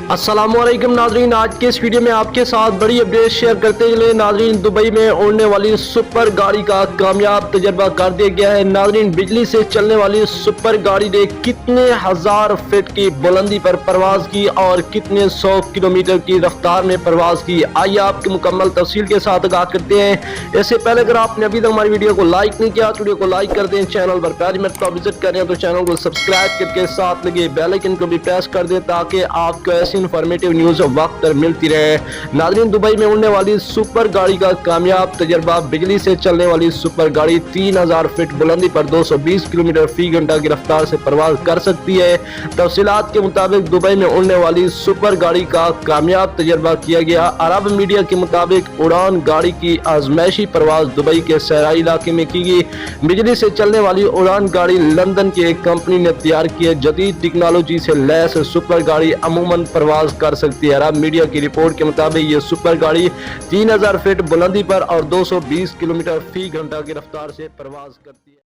अस्सलामुअलैकुम नाजरीन, आज के इस वीडियो में आपके साथ बड़ी अपडेट शेयर करते चले। नाजरीन, दुबई में उड़ने वाली सुपर गाड़ी का कामयाब तजर्बा कर दिया गया है। नाजरीन, बिजली से चलने वाली सुपर गाड़ी ने कितने हजार फीट की बुलंदी पर परवाज की और कितने 100 किलोमीटर की रफ्तार में परवाज की, आइए आपकी मुकम्मल तफसील के साथ आगाह करते हैं। इससे पहले अगर आपने अभी तक हमारी वीडियो को लाइक नहीं किया तो वीडियो को लाइक कर दें। चैनल पर पहली मरतबा विजिट कर रहे हैं तो चैनल को सब्सक्राइब करके साथ लगे बेल आइकन को भी प्रेस कर दें ताकि आपको ऐसी इंफॉर्मेटिव न्यूज वक्त पर मिलती रहे। नाज़रीन, दुबई में उड़ने वाली सुपर गाड़ी का कामयाब तजर्बा। बिजली से चलने वाली सुपर गाड़ी 3000 फीट बुलंदी पर 220 किलोमीटर फी घंटा की रफ्तार से परवाज कर सकती है। तफसीलात के मुताबिक दुबई में उड़ने वाली सुपर गाड़ी का कामयाब तजर्बा किया गया। अरब मीडिया के मुताबिक उड़ान गाड़ी की आजमाइशी परवाज दुबई के सहराई इलाके में की गई। बिजली से चलने वाली उड़ान गाड़ी लंदन की एक कंपनी ने तैयार की है। जदीद टेक्नोलॉजी से लैस सुपर गाड़ी अमूमन परवाज कर सकती है। अरब मीडिया की रिपोर्ट के मुताबिक ये सुपर गाड़ी 3000 फीट बुलंदी पर और 220 किलोमीटर फी घंटा की रफ्तार से परवाज करती है।